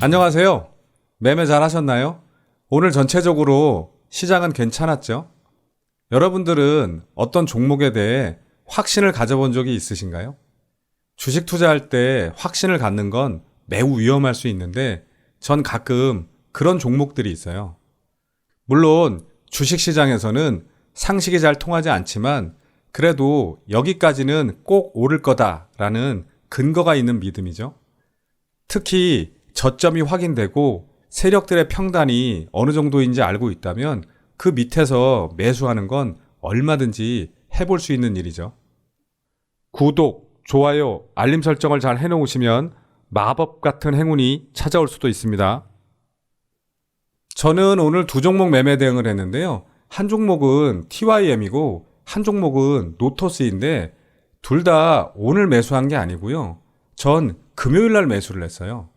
안녕하세요. 매매 잘 하셨나요? 오늘 전체적으로 시장은 괜찮았죠? 여러분들은 어떤 종목에 대해 확신을 가져본 적이 있으신가요? 주식 투자할 때 확신을 갖는 건 매우 위험할 수 있는데 전 가끔 그런 종목들이 있어요. 물론 주식시장에서는 상식이 잘 통하지 않지만 그래도 여기까지는 꼭 오를 거다라는 근거가 있는 믿음이죠. 특히 저점이 확인되고 세력들의 평단이 어느 정도인지 알고 있다면 그 밑에서 매수하는 건 얼마든지 해볼 수 있는 일이죠. 구독, 좋아요, 알림 설정을 잘 해놓으시면 마법 같은 행운이 찾아올 수도 있습니다. 저는 오늘 두 종목 매매 대응을 했는데요. 한 종목은 TYM이고 한 종목은 노토스인데 둘 다 오늘 매수한 게 아니고요. 전 금요일 날 매수를 했어요.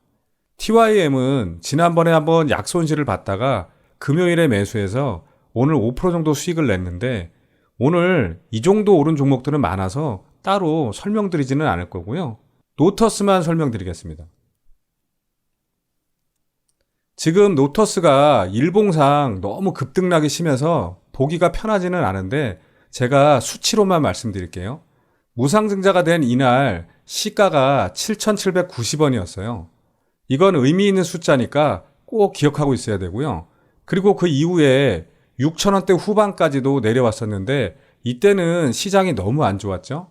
TYM은 지난번에 한번 약손실을 봤다가 금요일에 매수해서 오늘 5% 정도 수익을 냈는데 오늘 이 정도 오른 종목들은 많아서 따로 설명드리지는 않을 거고요. 노터스만 설명드리겠습니다. 지금 노터스가 일봉상 너무 급등락이 심해서 보기가 편하지는 않은데 제가 수치로만 말씀드릴게요. 무상증자가 된 이날 시가가 7,790원이었어요. 이건 의미 있는 숫자니까 꼭 기억하고 있어야 되고요. 그리고 그 이후에 6,000원대 후반까지도 내려왔었는데 이때는 시장이 너무 안 좋았죠.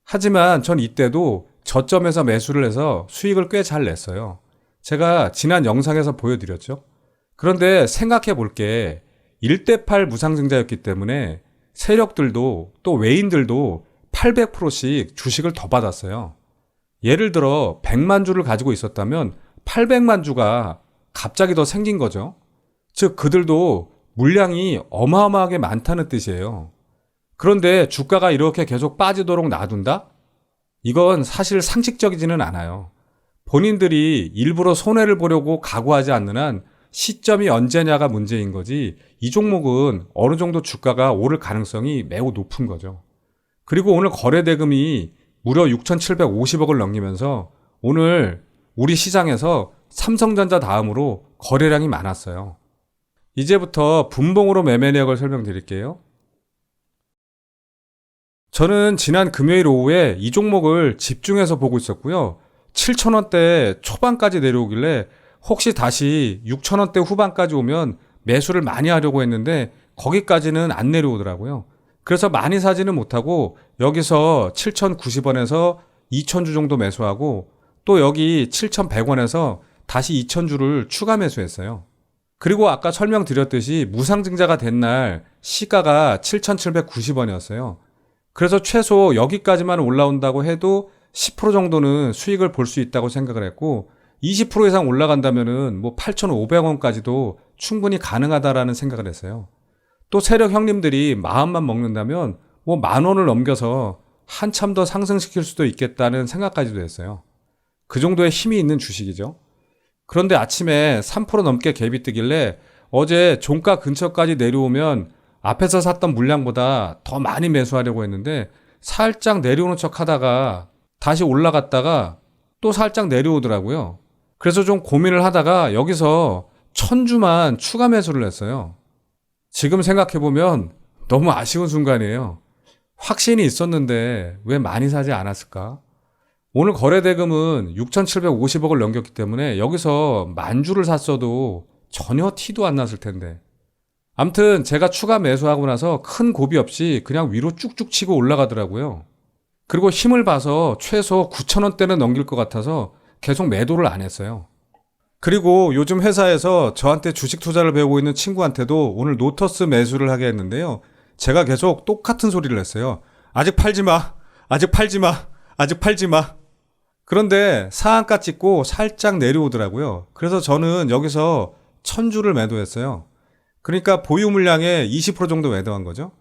하지만 전 이때도 저점에서 매수를 해서 수익을 꽤 잘 냈어요. 제가 지난 영상에서 보여드렸죠. 그런데 생각해 볼 게 1대8 무상증자였기 때문에 세력들도 또 외인들도 800%씩 주식을 더 받았어요. 예를 들어 100만 주를 가지고 있었다면 800만 주가 갑자기 더 생긴 거죠. 즉 그들도 물량이 어마어마하게 많다는 뜻이에요. 그런데 주가가 이렇게 계속 빠지도록 놔둔다? 이건 사실 상식적이지는 않아요. 본인들이 일부러 손해를 보려고 각오하지 않는 한 시점이 언제냐가 문제인 거지 이 종목은 어느 정도 주가가 오를 가능성이 매우 높은 거죠. 그리고 오늘 거래대금이 무려 6,750억을 넘기면서 오늘 우리 시장에서 삼성전자 다음으로 거래량이 많았어요. 이제부터 분봉으로 매매 내역을 설명드릴게요. 저는 지난 금요일 오후에 이 종목을 집중해서 보고 있었고요. 7,000원대 초반까지 내려오길래 혹시 다시 6,000원대 후반까지 오면 매수를 많이 하려고 했는데 거기까지는 안 내려오더라고요. 그래서 많이 사지는 못하고 여기서 7,090원에서 2,000주 정도 매수하고 또 여기 7,100원에서 다시 2,000주를 추가 매수했어요. 그리고 아까 설명드렸듯이 무상증자가 된 날 시가가 7,790원이었어요. 그래서 최소 여기까지만 올라온다고 해도 10% 정도는 수익을 볼 수 있다고 생각을 했고 20% 이상 올라간다면은 뭐 8,500원까지도 충분히 가능하다라는 생각을 했어요. 또 세력 형님들이 마음만 먹는다면 뭐 10,000원을 넘겨서 한참 더 상승시킬 수도 있겠다는 생각까지도 했어요. 그 정도의 힘이 있는 주식이죠. 그런데 아침에 3% 넘게 갭이 뜨길래 어제 종가 근처까지 내려오면 앞에서 샀던 물량보다 더 많이 매수하려고 했는데 살짝 내려오는 척 하다가 다시 올라갔다가 또 살짝 내려오더라고요. 그래서 좀 고민을 하다가 여기서 1,000주만 추가 매수를 했어요. 지금 생각해보면 너무 아쉬운 순간이에요. 확신이 있었는데 왜 많이 사지 않았을까? 오늘 거래대금은 6,750억을 넘겼기 때문에 여기서 10,000주를 샀어도 전혀 티도 안 났을 텐데. 암튼 제가 추가 매수하고 나서 큰 고비 없이 그냥 위로 쭉쭉 치고 올라가더라고요. 그리고 힘을 봐서 최소 9,000원대는 넘길 것 같아서 계속 매도를 안 했어요. 그리고 요즘 회사에서 저한테 주식 투자를 배우고 있는 친구한테도 오늘 노터스 매수를 하게 했는데요. 제가 계속 똑같은 소리를 했어요. 아직 팔지 마. 아직 팔지 마. 아직 팔지 마. 그런데 상한가 찍고 살짝 내려오더라고요. 그래서 저는 여기서 1,000주를 매도했어요. 그러니까 보유 물량의 20% 정도 매도한 거죠.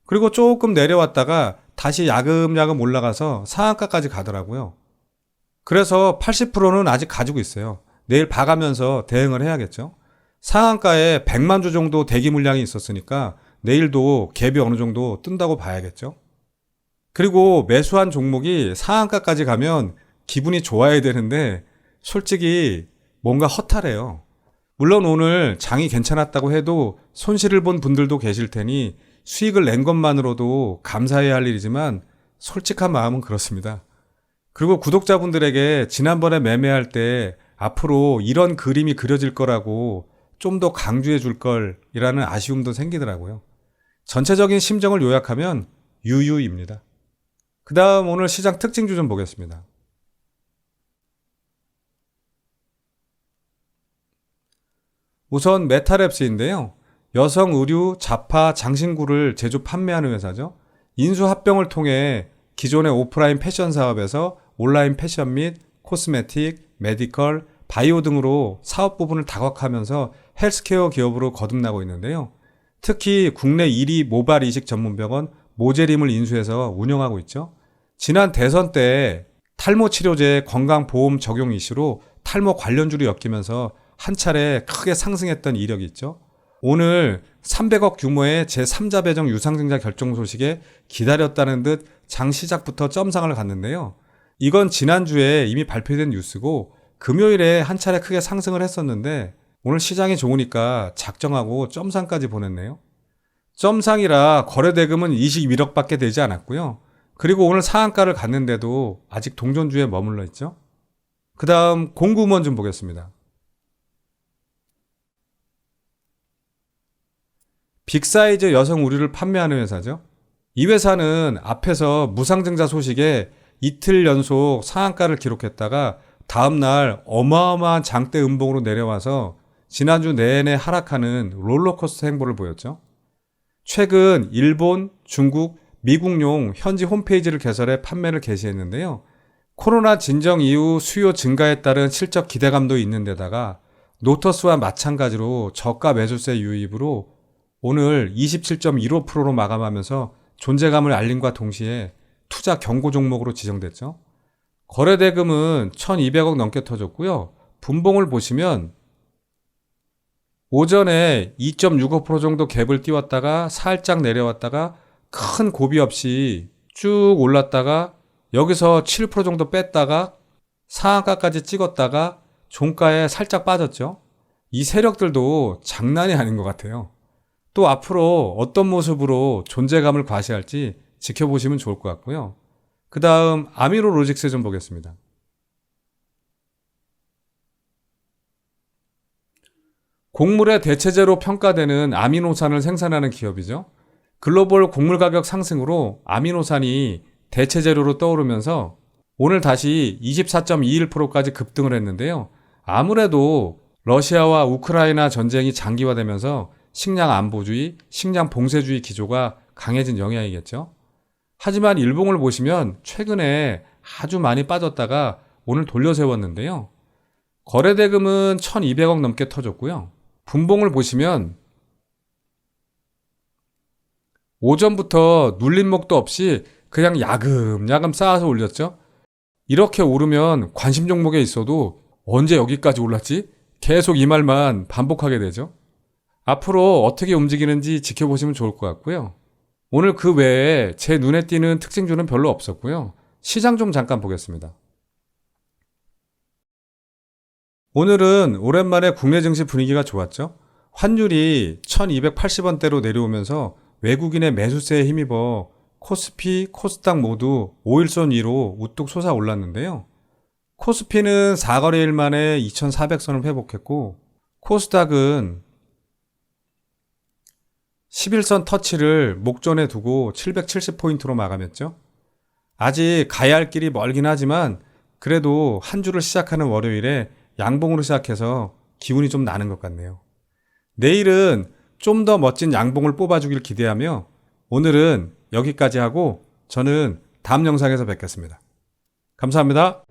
그리고 조금 내려왔다가 다시 야금야금 올라가서 상한가까지 가더라고요. 그래서 80%는 아직 가지고 있어요. 내일 봐가면서 대응을 해야겠죠. 상한가에 100만 주 정도 대기 물량이 있었으니까 내일도 갭이 어느 정도 뜬다고 봐야겠죠. 그리고 매수한 종목이 상한가까지 가면 기분이 좋아야 되는데 솔직히 뭔가 허탈해요. 물론 오늘 장이 괜찮았다고 해도 손실을 본 분들도 계실 테니 수익을 낸 것만으로도 감사해야 할 일이지만 솔직한 마음은 그렇습니다. 그리고 구독자분들에게 지난번에 매매할 때 앞으로 이런 그림이 그려질 거라고 좀 더 강조해 줄 걸이라는 아쉬움도 생기더라고요. 전체적인 심정을 요약하면 유유입니다. 그 다음 오늘 시장 특징주 좀 보겠습니다. 우선 메타랩스인데요. 여성 의류, 자파, 장신구를 제조 판매하는 회사죠. 인수합병을 통해 기존의 오프라인 패션 사업에서 온라인 패션 및 코스메틱, 메디컬, 바이오 등으로 사업 부분을 다각화하면서 헬스케어 기업으로 거듭나고 있는데요. 특히 국내 1위 모발 이식 전문 병원 모제림을 인수해서 운영하고 있죠. 지난 대선 때 탈모 치료제 건강보험 적용 이슈로 탈모 관련주로 엮이면서 한 차례 크게 상승했던 이력이 있죠. 오늘 300억 규모의 제3자 배정 유상증자 결정 소식에 기다렸다는 듯 장 시작부터 점상을 갔는데요. 이건 지난주에 이미 발표된 뉴스고 금요일에 한 차례 크게 상승을 했었는데 오늘 시장이 좋으니까 작정하고 점상까지 보냈네요. 점상이라 거래대금은 21억밖에 되지 않았고요. 그리고 오늘 상한가를 갔는데도 아직 동전주에 머물러 있죠. 그 다음 공구먼 좀 보겠습니다. 빅사이즈 여성 의류를 판매하는 회사죠. 이 회사는 앞에서 무상증자 소식에 이틀 연속 상한가를 기록했다가 다음날 어마어마한 장대 음봉으로 내려와서 지난주 내내 하락하는 롤러코스터 행보를 보였죠. 최근 일본, 중국, 미국용 현지 홈페이지를 개설해 판매를 개시했는데요. 코로나 진정 이후 수요 증가에 따른 실적 기대감도 있는 데다가 노터스와 마찬가지로 저가 매수세 유입으로 오늘 27.15%로 마감하면서 존재감을 알림과 동시에 투자 경고 종목으로 지정됐죠. 거래대금은 1,200억 넘게 터졌고요. 분봉을 보시면 오전에 2.65% 정도 갭을 띄웠다가 살짝 내려왔다가 큰 고비 없이 쭉 올랐다가 여기서 7% 정도 뺐다가 상한가까지 찍었다가 종가에 살짝 빠졌죠. 이 세력들도 장난이 아닌 것 같아요. 또 앞으로 어떤 모습으로 존재감을 과시할지 지켜보시면 좋을 것 같고요. 그 다음 아미노로직스 좀 보겠습니다. 곡물의 대체제로 평가되는 아미노산을 생산하는 기업이죠. 글로벌 곡물 가격 상승으로 아미노산이 대체재료로 떠오르면서 오늘 다시 24.21%까지 급등을 했는데요. 아무래도 러시아와 우크라이나 전쟁이 장기화되면서 식량 안보주의, 식량 봉쇄주의 기조가 강해진 영향이겠죠. 하지만 일봉을 보시면 최근에 아주 많이 빠졌다가 오늘 돌려세웠는데요. 거래대금은 1,200억 넘게 터졌고요. 분봉을 보시면 오전부터 눌림목도 없이 그냥 야금야금 쌓아서 올렸죠. 이렇게 오르면 관심 종목에 있어도 언제 여기까지 올랐지? 계속 이 말만 반복하게 되죠. 앞으로 어떻게 움직이는지 지켜보시면 좋을 것 같고요. 오늘 그 외에 제 눈에 띄는 특징주는 별로 없었고요. 시장 좀 잠깐 보겠습니다. 오늘은 오랜만에 국내 증시 분위기가 좋았죠. 환율이 1280원대로 내려오면서 외국인의 매수세에 힘입어 코스피, 코스닥 모두 5일선 위로 우뚝 솟아올랐는데요. 코스피는 4거래일 만에 2400선을 회복했고 코스닥은 11선 터치를 목전에 두고 770포인트로 마감했죠. 아직 가야 할 길이 멀긴 하지만 그래도 한 주를 시작하는 월요일에 양봉으로 시작해서 기운이 좀 나는 것 같네요. 내일은 좀 더 멋진 양봉을 뽑아주길 기대하며 오늘은 여기까지 하고 저는 다음 영상에서 뵙겠습니다. 감사합니다.